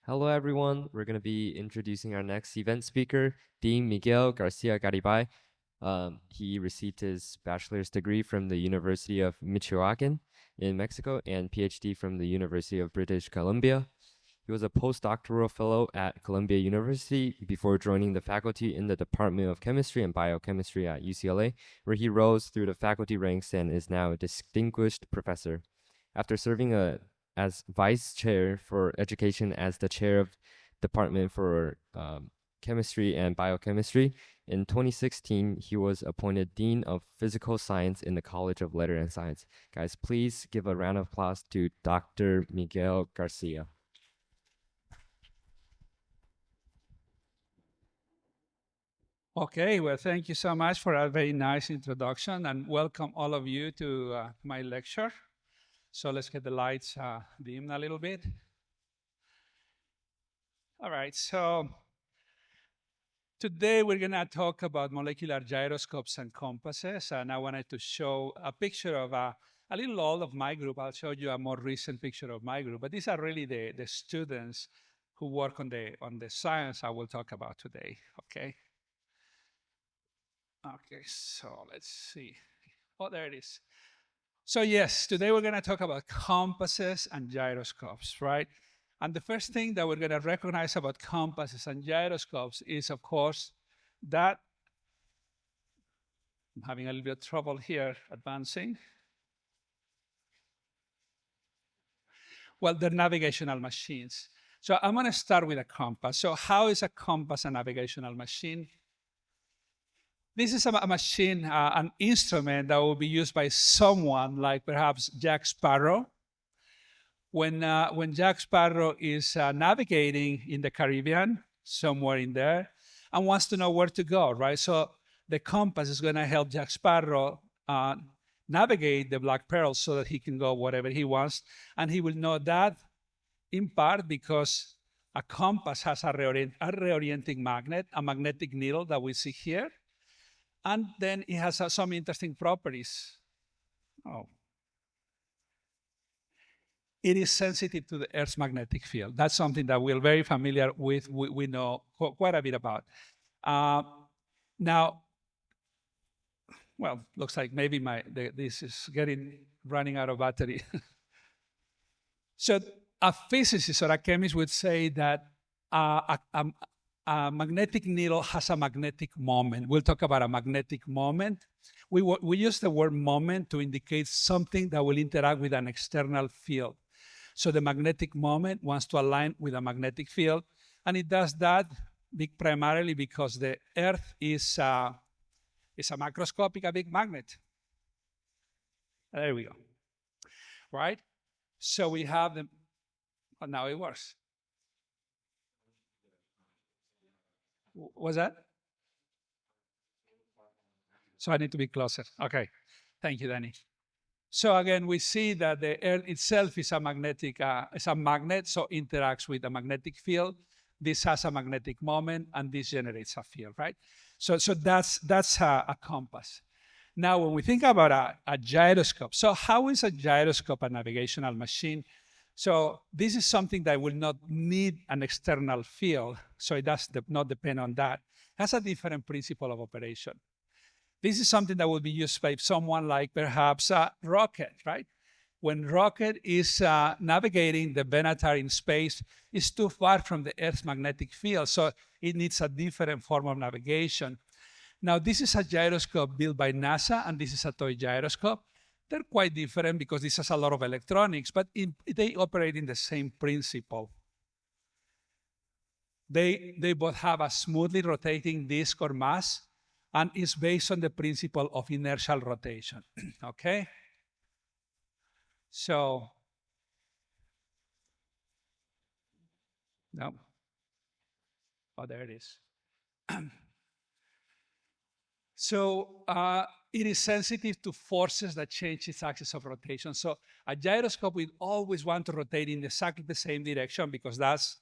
Hello, everyone. We're going to be introducing our next event speaker, Dean Miguel Garcia-Garibay. He received his bachelor's degree from the University of Michoacan in Mexico and PhD from the University of British Columbia. He was a postdoctoral fellow at Columbia University before joining the faculty in the Department of Chemistry and Biochemistry at UCLA, where he rose through the faculty ranks and is now a distinguished professor. After serving as vice chair for education as the chair of Department for Chemistry and Biochemistry, in 2016, he was appointed Dean of Physical Science in the College of Letters and Science. Guys, please give a round of applause to Dr. Miguel Garcia. Okay, well, thank you so much for a very nice introduction and welcome all of you to my lecture. So let's get the lights dimmed a little bit. All right, so today we're gonna talk about molecular gyroscopes and compasses, and I wanted to show a picture of a little old of my group. I'll show you a more recent picture of my group, but these are really the students who work on the science I will talk about today, okay? Okay, so let's see. Oh, there it is. So yes, today we're going to talk about compasses and gyroscopes, right? And the first thing that we're going to recognize about compasses and gyroscopes is, of course, that I'm having a little bit of trouble here advancing. Well, they're navigational machines. So I'm going to start with a compass. So how is a compass a navigational machine? This is a machine, an instrument that will be used by someone like perhaps Jack Sparrow. When Jack Sparrow is navigating in the Caribbean, somewhere in there, and wants to know where to go, right? So the compass is going to help Jack Sparrow navigate the Black Pearl so that he can go wherever he wants. And he will know that in part because a compass has a reorienting magnet, a magnetic needle that we see here. And then it has some interesting properties. Oh. It is sensitive to the Earth's magnetic field. That's something that we're very familiar with. We know quite a bit about. Now, well, looks like maybe this is running out of battery. So a physicist or a chemist would say that a magnetic needle has a magnetic moment. We'll talk about a magnetic moment. We use the word moment to indicate something that will interact with an external field. So the magnetic moment wants to align with a magnetic field, and it does that primarily because the Earth is a macroscopic, a big magnet. There we go. Right? So we have the, oh, now it works. Was that? So I need to be closer. Okay. Thank you, Danny. So again, we see that the Earth itself is a magnetic, it's a magnet, so interacts with a magnetic field. This has a magnetic moment, and this generates a field, right? So that's a compass. Now, when we think about a gyroscope, so how is a gyroscope a navigational machine? So this is something that will not need an external field, so it does not depend on that. It has a different principle of operation. This is something that will be used by someone like perhaps a rocket, right? When rocket is navigating the Venator in space, it's too far from the Earth's magnetic field, so it needs a different form of navigation. Now, this is a gyroscope built by NASA, and this is a toy gyroscope. They're quite different because this has a lot of electronics, but they operate in the same principle. They both have a smoothly rotating disk or mass, and is based on the principle of inertial rotation, okay? So, no. Oh, there it is. So it is sensitive to forces that change its axis of rotation. So a gyroscope will always want to rotate in exactly the same direction because that's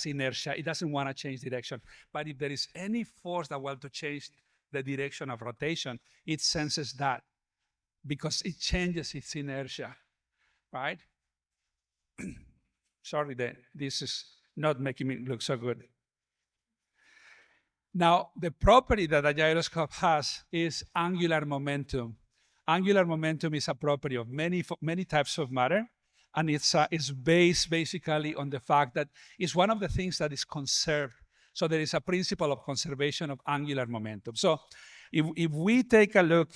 inertia. It doesn't want to change direction. But if there is any force that wants to change the direction of rotation, it senses that because it changes its inertia, right? Sorry, this is not making me look so good. Now, the property that a gyroscope has is angular momentum. Angular momentum is a property of many types of matter, and it's based basically on the fact that it's one of the things that is conserved. So there is a principle of conservation of angular momentum. So if we take a look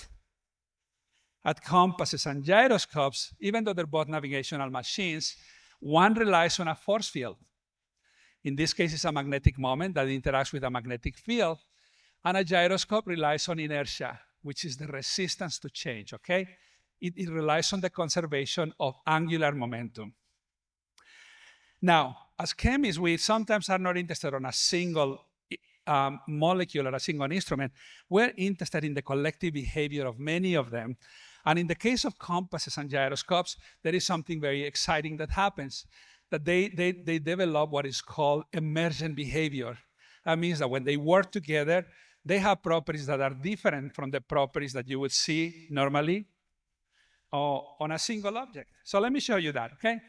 at compasses and gyroscopes, even though they're both navigational machines, one relies on a force field. In this case, it's a magnetic moment that interacts with a magnetic field. And a gyroscope relies on inertia, which is the resistance to change, okay? It relies on the conservation of angular momentum. Now, as chemists, we sometimes are not interested in a single molecule or a single instrument. We're interested in the collective behavior of many of them. And in the case of compasses and gyroscopes, there is something very exciting that happens, that they develop what is called emergent behavior. That means that when they work together, they have properties that are different from the properties that you would see normally on a single object. So let me show you that, okay?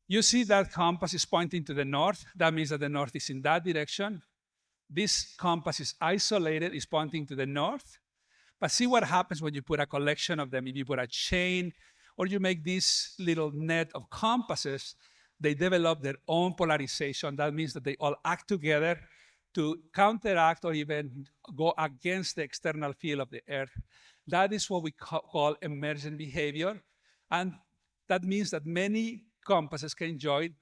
You see that compass is pointing to the north. That means that the north is in that direction. This compass is isolated, is pointing to the north. But see what happens when you put a collection of them. If you put a chain or you make this little net of compasses, they develop their own polarization. That means that they all act together to counteract or even go against the external field of the Earth. That is what we call emergent behavior. And that means that many compasses can join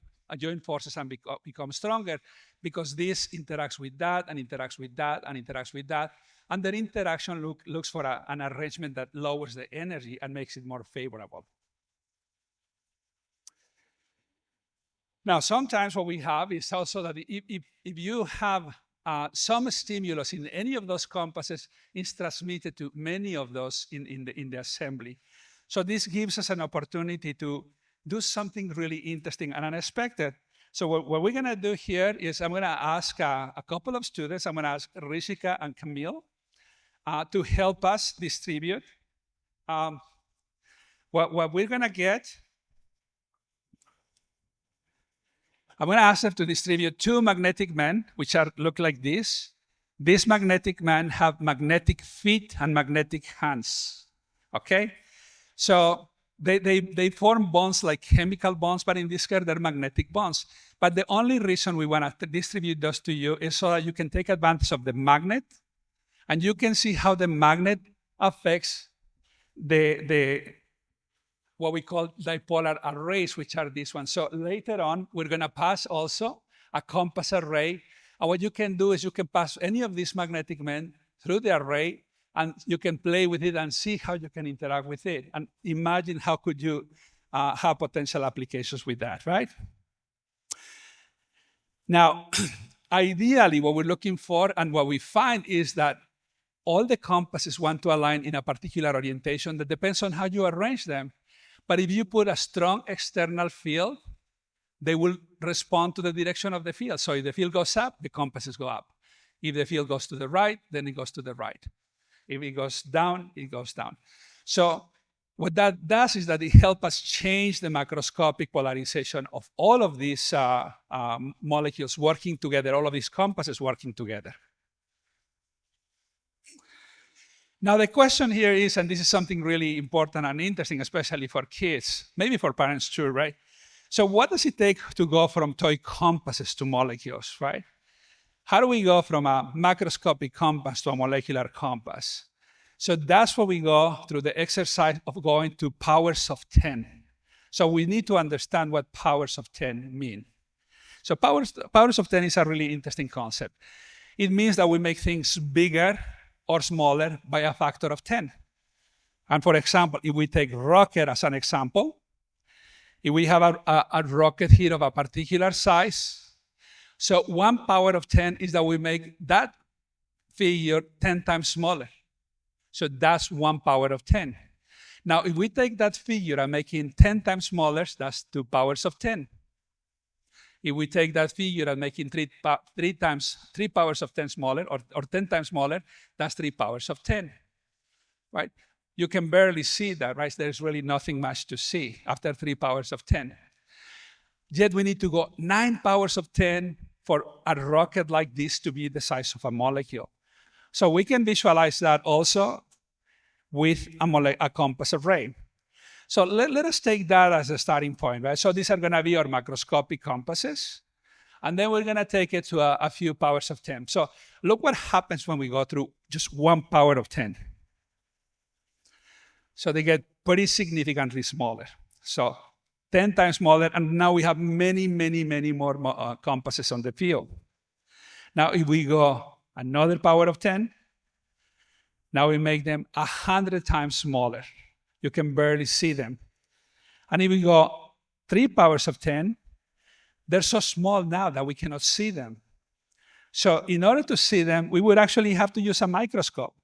forces and become stronger, because this interacts with that and interacts with that and interacts with that. And their interaction looks for an arrangement that lowers the energy and makes it more favorable. Now, sometimes what we have is also that if you have some stimulus in any of those compasses, it's transmitted to many of those in the assembly. So this gives us an opportunity to do something really interesting and unexpected. So what we're going to do here is I'm going to ask a couple of students. I'm going to ask Rishika and Camille to help us distribute. What we're going to get, I'm going to ask them to distribute two magnetic men, which look like this. These magnetic men have magnetic feet and magnetic hands, okay? So they form bonds like chemical bonds, but in this case, they're magnetic bonds. But the only reason we want to distribute those to you is so that you can take advantage of the magnet, and you can see how the magnet affects what we call dipolar arrays, which are these ones. So later on, we're going to pass also a compass array. And what you can do is you can pass any of these magnetic men through the array, and you can play with it and see how you can interact with it. And imagine how could you have potential applications with that, right? Now, ideally, what we're looking for and what we find is that all the compasses want to align in a particular orientation that depends on how you arrange them. But if you put a strong external field, they will respond to the direction of the field. So if the field goes up, the compasses go up. If the field goes to the right, then it goes to the right. If it goes down, it goes down. So what that does is that it helps us change the macroscopic polarization of all of these molecules working together, all of these compasses working together. Now, the question here is, and this is something really important and interesting, especially for kids, maybe for parents too, right? So what does it take to go from toy compasses to molecules, right? How do we go from a macroscopic compass to a molecular compass? So that's where we go through the exercise of going to powers of 10. So we need to understand what powers of 10 mean. So powers of 10 is a really interesting concept. It means that we make things bigger or smaller by a factor of 10. And for example, if we take rocket as an example, if we have a rocket here of a particular size, so 1 power of 10 is that we make that figure 10 times smaller. So that's 1 power of 10. Now, if we take that figure and make it 10 times smaller, that's 2 powers of 10. If we take that figure and make it 3 powers of 10 smaller, or 10 times smaller, that's 3 powers of 10, right? You can barely see that, right? There's really nothing much to see after 3 powers of 10. Yet we need to go 9 powers of 10 for a rocket like this to be the size of a molecule. So we can visualize that also with a compass array. So let us take that as a starting point, right? So these are going to be our macroscopic compasses. And then we're going to take it to a few powers of 10. So look what happens when we go through just 1 power of 10. So they get pretty significantly smaller. So 10 times smaller, and now we have many, many, many more compasses on the field. Now if we go another power of 10, now we make them 100 times smaller. You can barely see them. And if we go 3 powers of 10, they're so small now that we cannot see them. So in order to see them, we would actually have to use a microscope.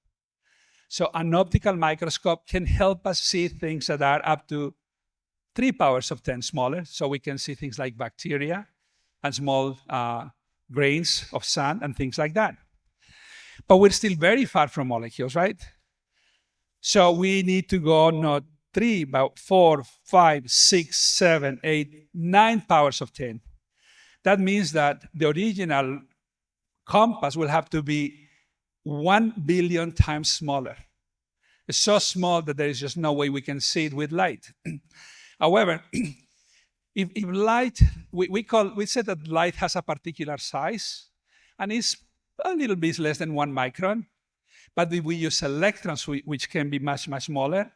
So an optical microscope can help us see things that are up to 3 powers of 10 smaller. So we can see things like bacteria and small grains of sand and things like that. But we're still very far from molecules, right? So we need to go not 3, but 4, 5, 6, 7, 8, 9 powers of 10. That means that the original compass will have to be 1 billion times smaller. It's so small that there is just no way we can see it with light. However, if light, we said that light has a particular size, and it's a little bit less than 1 micron. But if we use electrons, which can be much, much smaller,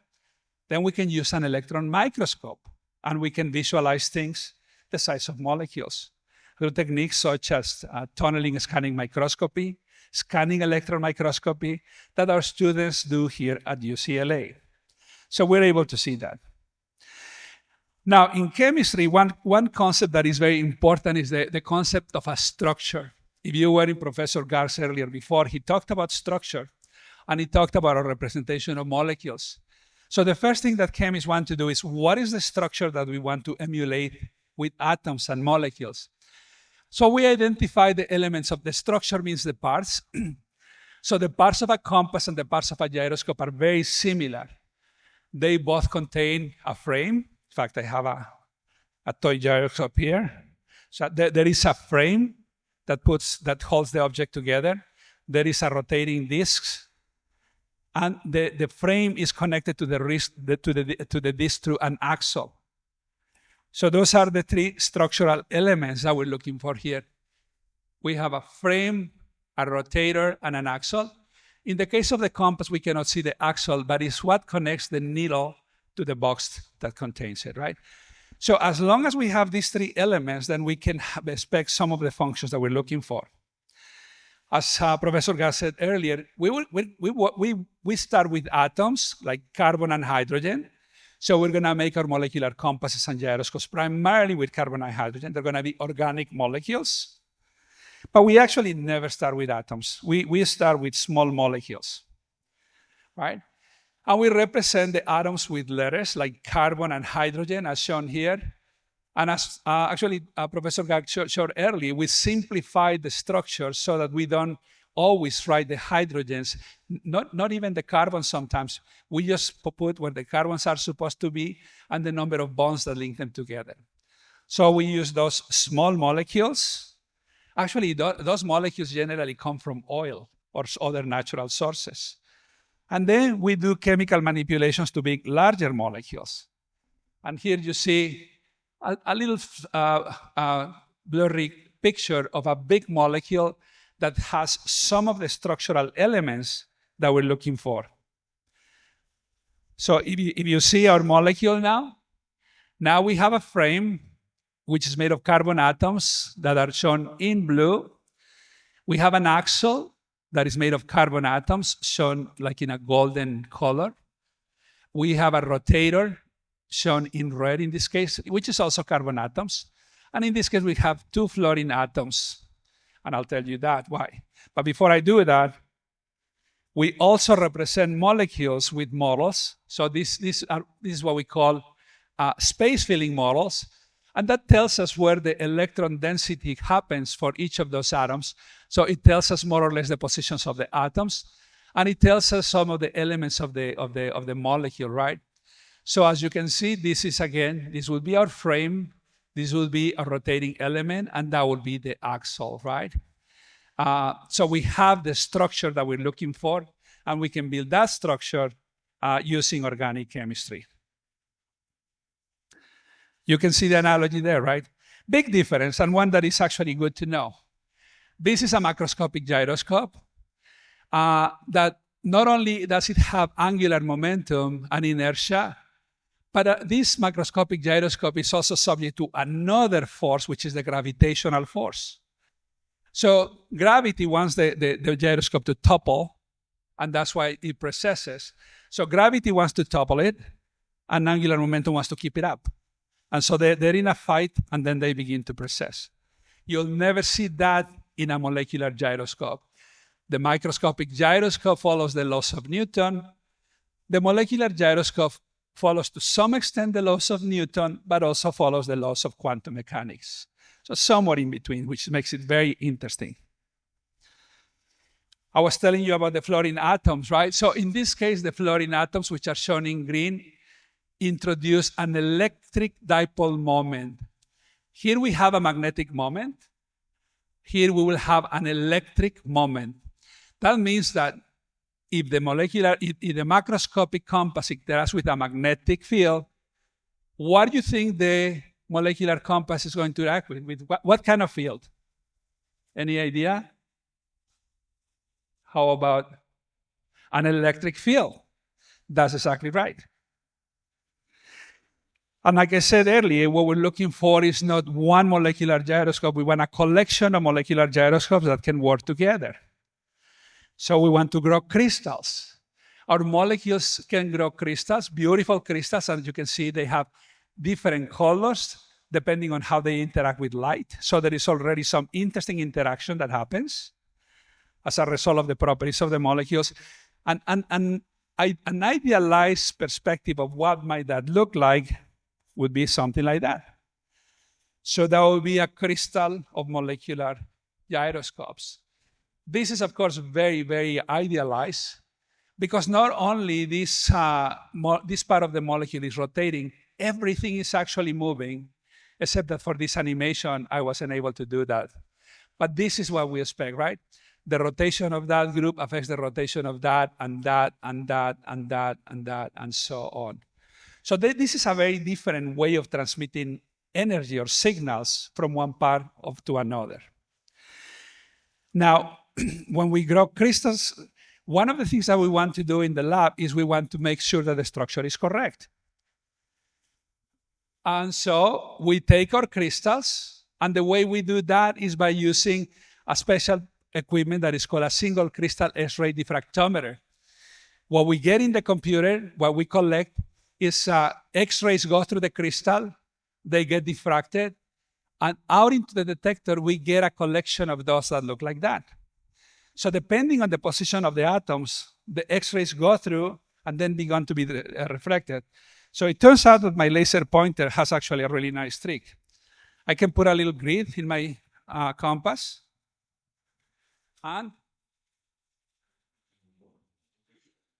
then we can use an electron microscope, and we can visualize things the size of molecules through techniques such as tunneling scanning microscopy, scanning electron microscopy that our students do here at UCLA. So we're able to see that. Now, in chemistry, one concept that is very important is the concept of a structure. If you were in Professor Gar's earlier before, he talked about structure, and he talked about a representation of molecules. So the first thing that chemists want to do is, what is the structure that we want to emulate with atoms and molecules? So we identify the elements of the structure, means the parts. So the parts of a compass and the parts of a gyroscope are very similar. They both contain a frame. In fact, I have a toy gyroscope here. So there is a frame that holds the object together. There is a rotating disc, and the frame is connected to the disc through an axle. So those are the 3 structural elements that we're looking for here. We have a frame, a rotator, and an axle. In the case of the compass, we cannot see the axle, but it's what connects the needle to the box that contains it, right? So as long as we have these 3 elements, then we can expect some of the functions that we're looking for. As Professor Gar said earlier, we start with atoms like carbon and hydrogen. So we're going to make our molecular compasses and gyroscopes primarily with carbon and hydrogen. They're going to be organic molecules. But we actually never start with atoms. We start with small molecules, right? And we represent the atoms with letters like carbon and hydrogen, as shown here. And as Professor Gag showed earlier, we simplified the structure so that we don't always write the hydrogens, not even the carbons sometimes. We just put where the carbons are supposed to be and the number of bonds that link them together. So we use those small molecules. Actually, those molecules generally come from oil or other natural sources. And then we do chemical manipulations to make larger molecules. And here you see a little blurry picture of a big molecule that has some of the structural elements that we're looking for. So if you see our molecule now we have a frame which is made of carbon atoms that are shown in blue. We have an axle that is made of carbon atoms shown like in a golden color. We have a rotator shown in red in this case, which is also carbon atoms. And in this case, we have 2 fluorine atoms. And I'll tell you that, why. But before I do that, we also represent molecules with models. So this is what we call space-filling models. And that tells us where the electron density happens for each of those atoms. So it tells us more or less the positions of the atoms. And it tells us some of the elements of the molecule, right? So as you can see, this will be our frame. This will be a rotating element, and that will be the axle, right? So we have the structure that we're looking for, and we can build that structure using organic chemistry. You can see the analogy there, right? Big difference, and one that is actually good to know. This is a macroscopic gyroscope that not only does it have angular momentum and inertia, but this macroscopic gyroscope is also subject to another force, which is the gravitational force. So gravity wants the gyroscope to topple, and that's why it precesses. So gravity wants to topple it, and angular momentum wants to keep it up. And so they're in a fight, and then they begin to precess. You'll never see that in a molecular gyroscope. The microscopic gyroscope follows the laws of Newton. The molecular gyroscope follows to some extent the laws of Newton, but also follows the laws of quantum mechanics. So somewhere in between, which makes it very interesting. I was telling you about the fluorine atoms, right? So in this case, the fluorine atoms, which are shown in green, introduce an electric dipole moment. Here we have a magnetic moment. Here we will have an electric moment. That means that if the macroscopic compass interacts with a magnetic field, what do you think the molecular compass is going to interact with? With what kind of field? Any idea? How about an electric field? That's exactly right. And like I said earlier, what we're looking for is not one molecular gyroscope. We want a collection of molecular gyroscopes that can work together. So we want to grow crystals. Our molecules can grow crystals, beautiful crystals, and you can see they have different colors depending on how they interact with light. So there is already some interesting interaction that happens as a result of the properties of the molecules. And an idealized perspective of what might that look like would be something like that. So that would be a crystal of molecular gyroscopes. This is, of course, very, very idealized because not only this part of the molecule is rotating, everything is actually moving, except that for this animation, I wasn't able to do that. But this is what we expect, right? The rotation of that group affects the rotation of that, and that, and that, and that, and that, and so on. So this is a very different way of transmitting energy or signals from one part to another. Now, when we grow crystals, one of the things that we want to do in the lab is we want to make sure that the structure is correct. And so we take our crystals, and the way we do that is by using a special equipment that is called a single crystal X-ray diffractometer. What we get in the computer, what we collect, is X-rays go through the crystal, they get diffracted, and out into the detector, we get a collection of those that look like that. So depending on the position of the atoms, the X-rays go through and then begin to be reflected. So it turns out that my laser pointer has actually a really nice trick. I can put a little grid in my compass, and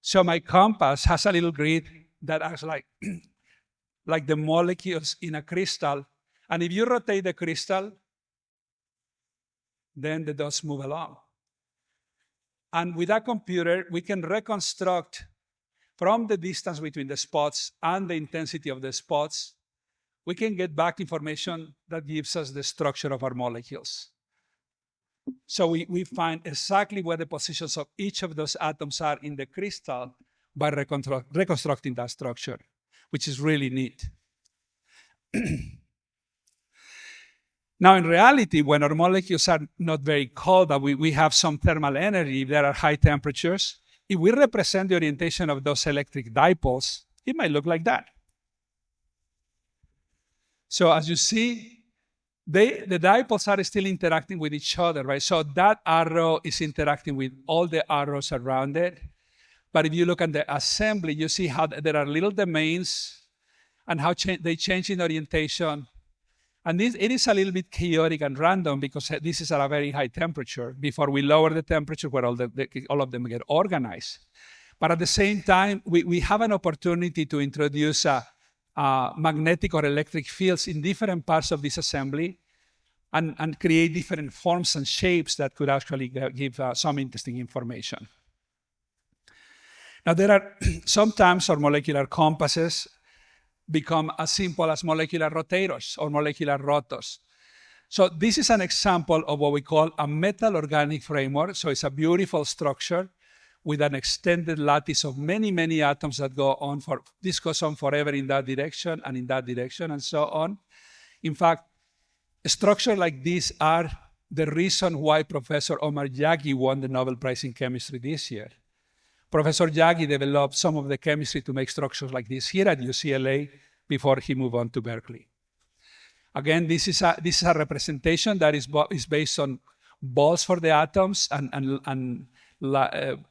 so my compass has a little grid that acts like the molecules in a crystal. And if you rotate the crystal, then the dots move along. And with that computer, we can reconstruct from the distance between the spots and the intensity of the spots, we can get back information that gives us the structure of our molecules. So we find exactly where the positions of each of those atoms are in the crystal by reconstructing that structure, which is really neat. Now, in reality, when our molecules are not very cold, but we have some thermal energy, if there are high temperatures, if we represent the orientation of those electric dipoles, it might look like that. So as you see, the dipoles are still interacting with each other, right? So that arrow is interacting with all the arrows around it. But if you look at the assembly, you see how there are little domains and how they change in orientation. And it is a little bit chaotic and random because this is at a very high temperature before we lower the temperature where all of them get organized. But at the same time, we have an opportunity to introduce magnetic or electric fields in different parts of this assembly and create different forms and shapes that could actually give some interesting information. Now, there are sometimes our molecular compasses become as simple as molecular rotators or molecular rotors. So this is an example of what we call a metal organic framework. So it's a beautiful structure with an extended lattice of many, many atoms that go on this goes on forever in that direction and in that direction and so on. In fact, structures like these are the reason why Professor Omar Yaghi won the Nobel Prize in Chemistry this year. Professor Yaghi developed some of the chemistry to make structures like this here at UCLA before he moved on to Berkeley. Again, this is a representation that is based on balls for the atoms and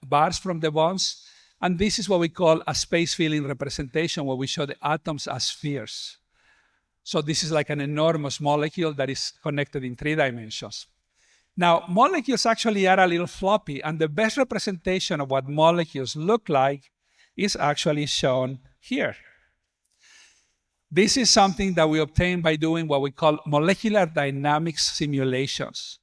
bars from the bonds. And this is what we call a space filling representation, where we show the atoms as spheres. So this is like an enormous molecule that is connected in 3 dimensions. Now, molecules actually are a little floppy, and the best representation of what molecules look like is actually shown here. This is something that we obtain by doing what we call molecular dynamics simulations.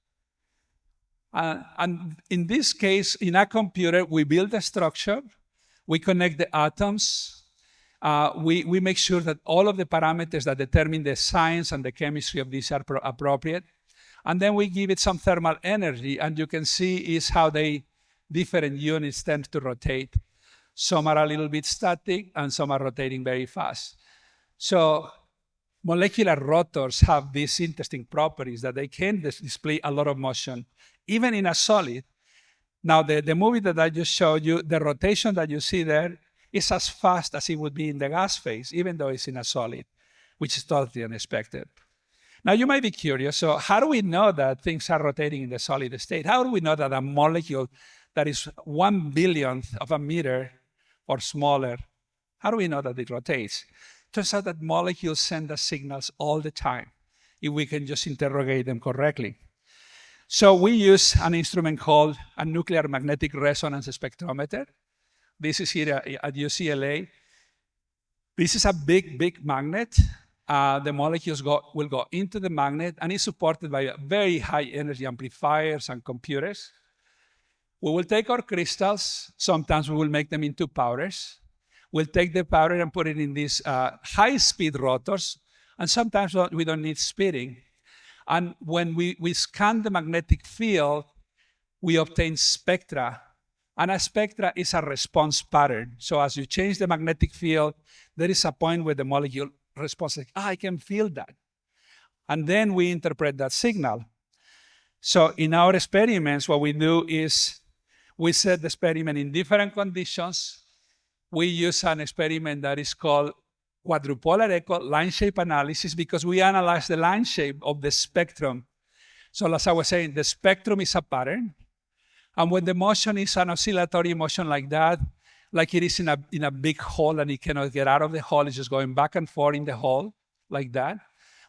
And in this case, in a computer, we build a structure, we connect the atoms, we make sure that all of the parameters that determine the science and the chemistry of these are appropriate. And then we give it some thermal energy, and you can see is how different units tend to rotate. Some are a little bit static, and some are rotating very fast. So molecular rotors have these interesting properties that they can display a lot of motion, even in a solid. Now, the movie that I just showed you, the rotation that you see there is as fast as it would be in the gas phase, even though it's in a solid, which is totally unexpected. Now, you might be curious, so how do we know that things are rotating in the solid state? How do we know that a molecule that is 1 billionth of a meter or smaller, how do we know that it rotates? It turns out that molecules send us signals all the time if we can just interrogate them correctly. So we use an instrument called a nuclear magnetic resonance spectrometer. This is here at UCLA. This is a big, big magnet. The molecules will go into the magnet, and it's supported by very high energy amplifiers and computers. We will take our crystals. Sometimes we will make them into powders. We'll take the powder and put it in these high-speed rotors, and sometimes we don't need speeding. And when we scan the magnetic field, we obtain spectra. And a spectra is a response pattern. So as you change the magnetic field, there is a point where the molecule responds like, I can feel that. And then we interpret that signal. So in our experiments, what we do is we set the experiment in different conditions. We use an experiment that is called quadrupolar echo line shape analysis, because we analyze the line shape of the spectrum. So as I was saying, the spectrum is a pattern. And when the motion is an oscillatory motion like that, like it is in a big hole and it cannot get out of the hole, it's just going back and forth in the hole like that,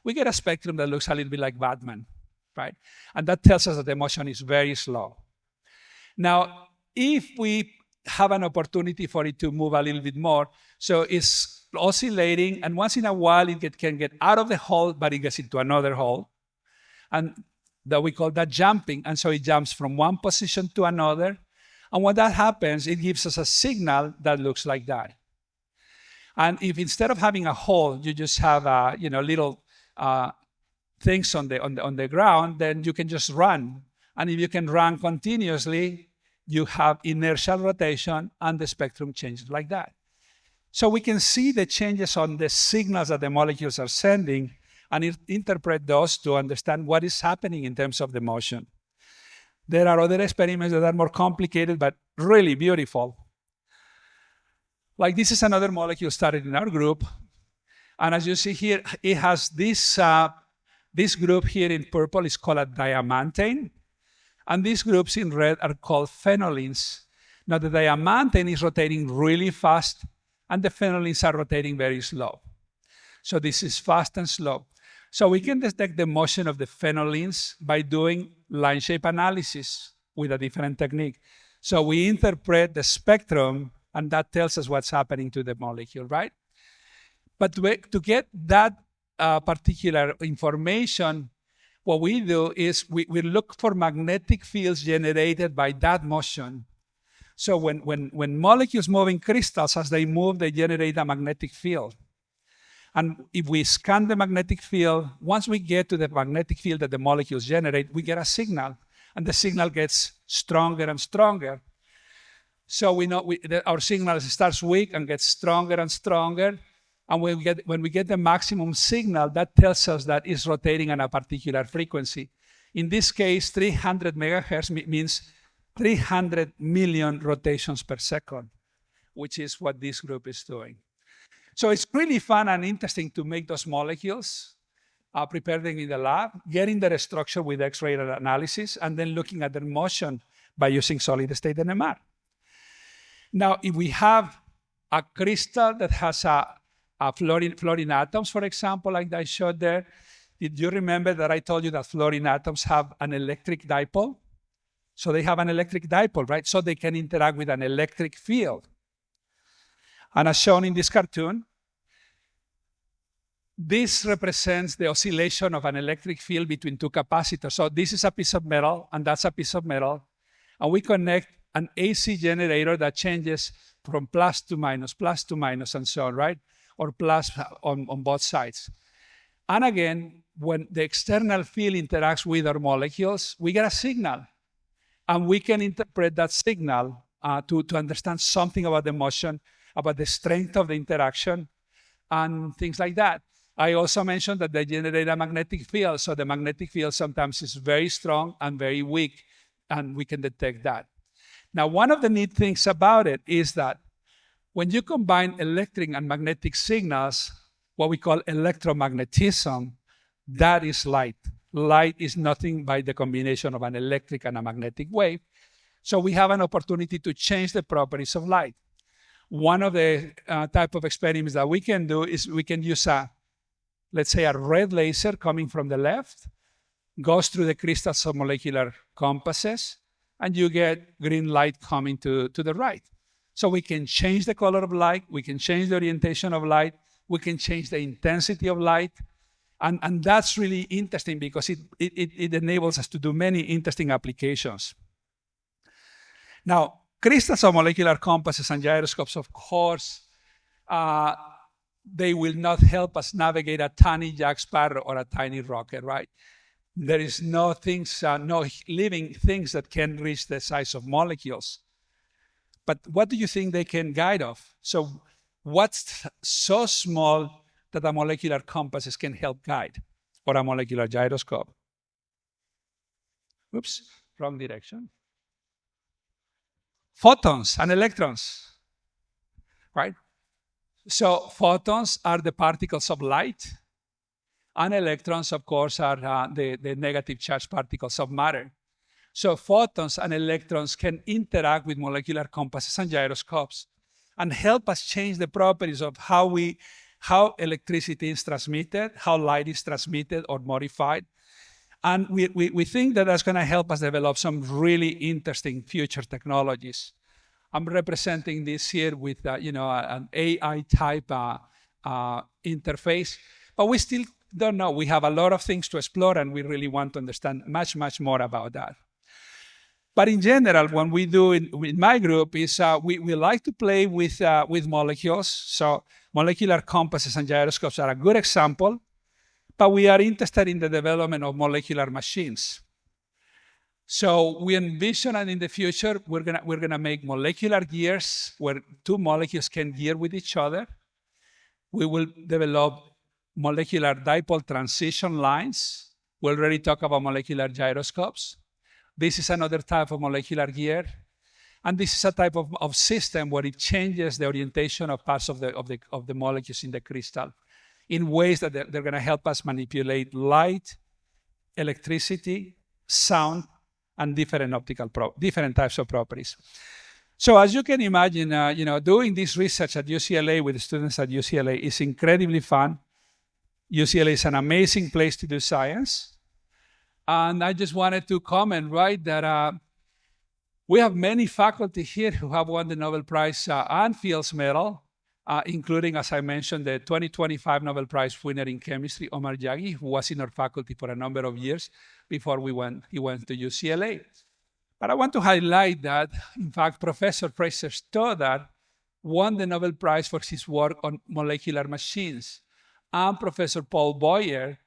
we get a spectrum that looks a little bit like Batman, right? And that tells us that the motion is very slow. Now, if we have an opportunity for it to move a little bit more, so it's oscillating, and once in a while it can get out of the hole, but it gets into another hole. And that we call that jumping. And so it jumps from one position to another. And when that happens, it gives us a signal that looks like that. And if instead of having a hole, you just have little things on the ground, then you can just run. And if you can run continuously, you have inertial rotation, and the spectrum changes like that. So we can see the changes on the signals that the molecules are sending and interpret those to understand what is happening in terms of the motion. There are other experiments that are more complicated, but really beautiful. Like this is another molecule started in our group. And as you see here, it has this group here in purple is called a diamantane. And these groups in red are called phenolines. Now the diamantane is rotating really fast, and the phenolines are rotating very slow. So this is fast and slow. So we can detect the motion of the phenolines by doing line shape analysis with a different technique. So we interpret the spectrum, and that tells us what's happening to the molecule, right? But to get that particular information, what we do is we look for magnetic fields generated by that motion. So when molecules move in crystals, as they move, they generate a magnetic field. And if we scan the magnetic field, once we get to the magnetic field that the molecules generate, we get a signal. And the signal gets stronger and stronger. So we know our signal starts weak and gets stronger and stronger. And when we get the maximum signal, that tells us that it's rotating at a particular frequency. In this case, 300 megahertz means 300 million rotations per second, which is what this group is doing. So it's really fun and interesting to make those molecules, prepare them in the lab, getting their structure with X-ray analysis, and then looking at their motion by using solid-state NMR. Now, if we have a crystal that has fluorine atoms, for example, like I showed there, did you remember that I told you that fluorine atoms have an electric dipole? So they have an electric dipole, right? So they can interact with an electric field. And as shown in this cartoon, this represents the oscillation of an electric field between two capacitors. So this is a piece of metal, and that's a piece of metal. And we connect an AC generator that changes from plus to minus, and so on, right? Or plus on both sides. And again, when the external field interacts with our molecules, we get a signal. And we can interpret that signal to understand something about the motion, about the strength of the interaction, and things like that. I also mentioned that they generate a magnetic field. So the magnetic field sometimes is very strong and very weak, and we can detect that. Now, one of the neat things about it is that when you combine electric and magnetic signals, what we call electromagnetism, that is light. Light is nothing but the combination of an electric and a magnetic wave. So we have an opportunity to change the properties of light. One of the type of experiments that we can do is we can use let's say a red laser coming from the left, goes through the crystals of molecular compasses, and you get green light coming to the right. So we can change the color of light, we can change the orientation of light, we can change the intensity of light. And that's really interesting because it enables us to do many interesting applications. Now, crystals of molecular compasses and gyroscopes, of course, they will not help us navigate a tiny Jack Sparrow or a tiny rocket, right? There is no living things that can reach the size of molecules. But what do you think they can guide off? So what's so small that a molecular compasses can help guide, or a molecular gyroscope? Oops, wrong direction. Photons and electrons, right? So photons are the particles of light, and electrons, of course, are the negative charged particles of matter. So photons and electrons can interact with molecular compasses and gyroscopes and help us change the properties of how electricity is transmitted, how light is transmitted or modified. And we think that that's going to help us develop some really interesting future technologies. I'm representing this here with an AI type interface, but we still don't know. We have a lot of things to explore, and we really want to understand much, much more about that. But in general, what we do in my group is we like to play with molecules. So molecular compasses and gyroscopes are a good example, but we are interested in the development of molecular machines. So we envision that in the future, we're gonna make molecular gears where two molecules can gear with each other. We will develop molecular dipole transition lines. We already talked about molecular gyroscopes. This is another type of molecular gear. And this is a type of system where it changes the orientation of parts of the molecules in the crystal in ways that they're going to help us manipulate light, electricity, sound, and different types of properties. So as you can imagine, doing this research at UCLA with the students at UCLA is incredibly fun. UCLA is an amazing place to do science. And I just wanted to comment, right, that we have many faculty here who have won the Nobel Prize and Fields Medal. including, as I mentioned, the 2025 Nobel Prize winner in chemistry, Omar Yagi, who was in our faculty for a number of years before he went to UCLA. But I want to highlight that, in fact, Professor Fraser Stoddard won the Nobel Prize for his work on molecular machines. And Professor Paul Boyer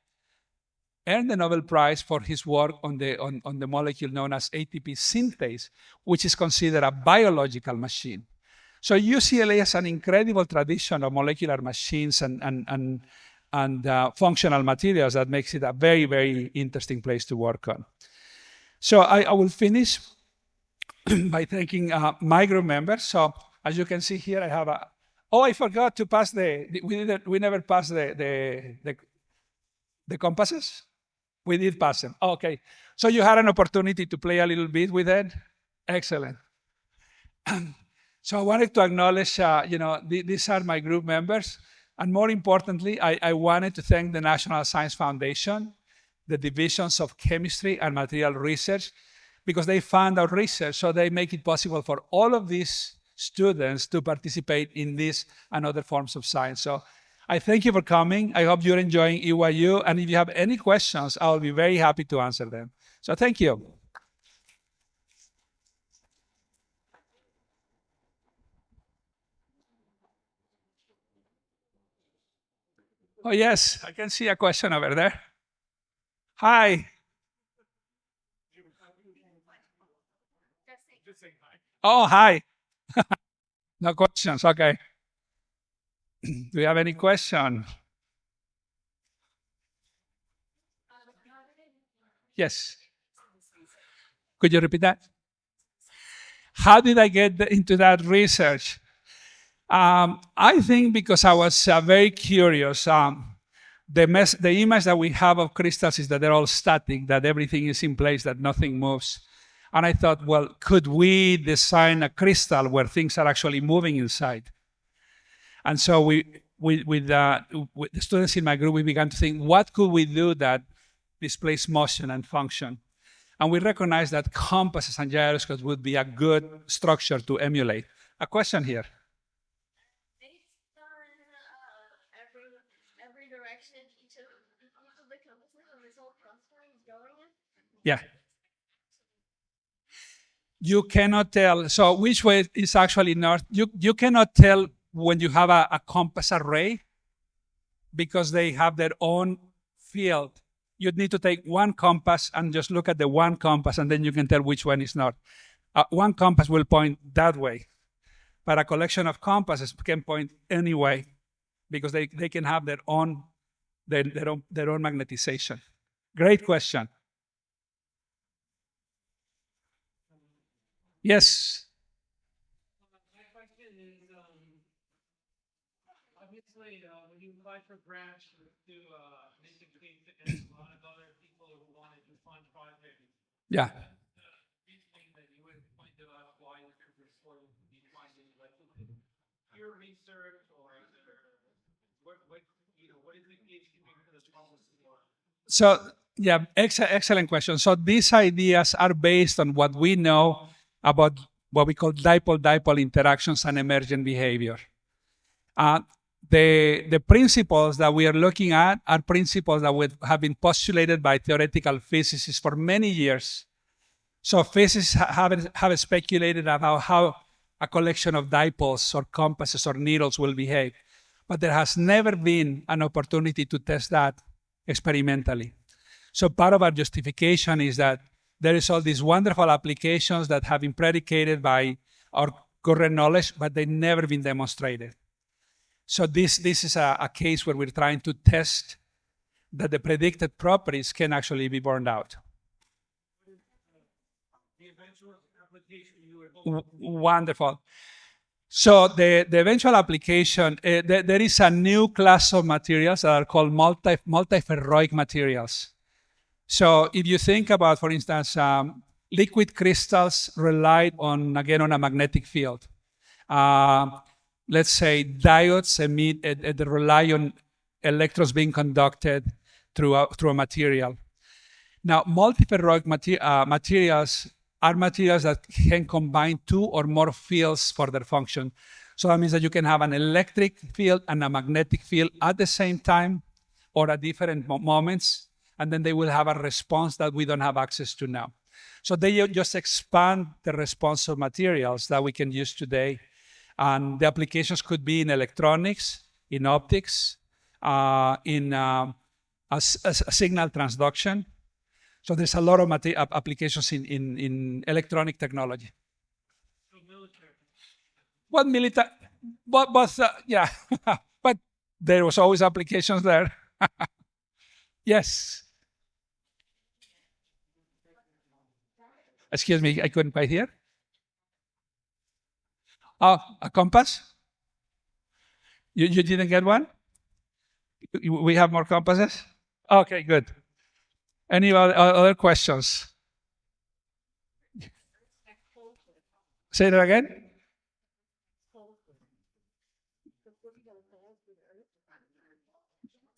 earned the Nobel Prize for his work on the molecule known as ATP synthase, which is considered a biological machine. So UCLA has an incredible tradition of molecular machines and functional materials that makes it a very, very interesting place to work on. So I will finish by thanking my group members. So as you can see here, I have a, oh, I forgot to pass we never passed the compasses? We did pass them. Oh, okay. So you had an opportunity to play a little bit with it? Excellent. So I wanted to acknowledge, these are my group members. And more importantly, I wanted to thank the National Science Foundation, the divisions of chemistry and material research, because they fund our research, so they make it possible for all of these students to participate in this and other forms of science. So I thank you for coming. I hope you're enjoying EYU. And if you have any questions, I'll be very happy to answer them. So thank you. Oh, yes, I can see a question over there. Hi. Oh, hi. No questions, okay. Do you have any question? Yes. Could you repeat that? How did I get into that research? I think because I was very curious. The image that we have of crystals is that they're all static, that everything is in place, that nothing moves. And I thought, well, could we design a crystal where things are actually moving inside? And so with the students in my group, we began to think, what could we do that displays motion and function? And we recognized that compasses and gyroscopes would be a good structure to emulate. A question here. Every direction each of the compasses and this whole cluster is going in? Yeah. You cannot tell. So which way is actually north? You cannot tell when you have a compass array because they have their own field. You'd need to take one compass and just look at the one compass, and then you can tell which one is north. One compass will point that way, but a collection of compasses can point any way because they can have their own magnetization. Great question. Yes. My question is, obviously, when you apply for grants to basically and a lot of other people who wanted to fund projects. Yeah. Reasoning that you would point out why you're finding like your research or what is the case you make for this problem? So yeah, excellent question. So these ideas are based on what we know about what we call dipole-dipole interactions and emergent behavior. The principles that we are looking at are principles that have been postulated by theoretical physicists for many years. So physicists have speculated about how a collection of dipoles or compasses or needles will behave. But there has never been an opportunity to test that experimentally. So part of our justification is that there is all these wonderful applications that have been predicated by our current knowledge, but they've never been demonstrated. So this is a case where we're trying to test that the predicted properties can actually be borne out. The eventual application you were hoping. Wonderful. So the eventual application, there is a new class of materials that are called multiferroic materials. So if you think about, for instance, liquid crystals rely on a magnetic field. Let's say diodes they rely on electrons being conducted through a material. Now, multiferroic materials are materials that can combine two or more fields for their function. So that means that you can have an electric field and a magnetic field at the same time or at different moments, and then they will have a response that we don't have access to now. So they just expand the response of materials that we can use today. And the applications could be in electronics, in optics, in a signal transduction. So there's a lot of applications in electronic technology. So military. What military? Yeah, but there was always applications there. Yes. Excuse me, I couldn't quite hear. Oh, a compass? You didn't get one? We have more compasses? Okay, good. Any other questions? Say that again?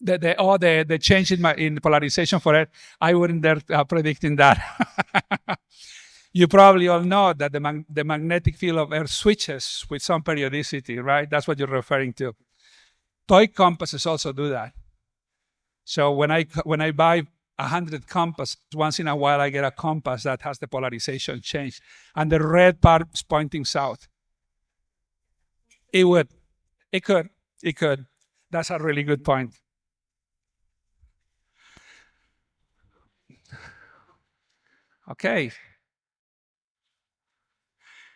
The change in polarization for Earth, I wouldn't dare predicting that. You probably all know that the magnetic field of Earth switches with some periodicity, right? That's what you're referring to. Toy compasses also do that. So when I buy 100 compasses, once in a while I get a compass that has the polarization change, and the red part is pointing south. It would. It could. That's a really good point. Okay.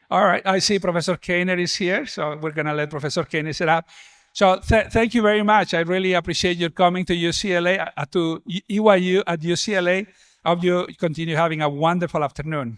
All right, I see Professor Kainer is here, so we're going to let Professor Kainer set up. So thank you very much. I really appreciate your coming to UCLA, to EYU at UCLA. I hope you continue having a wonderful afternoon.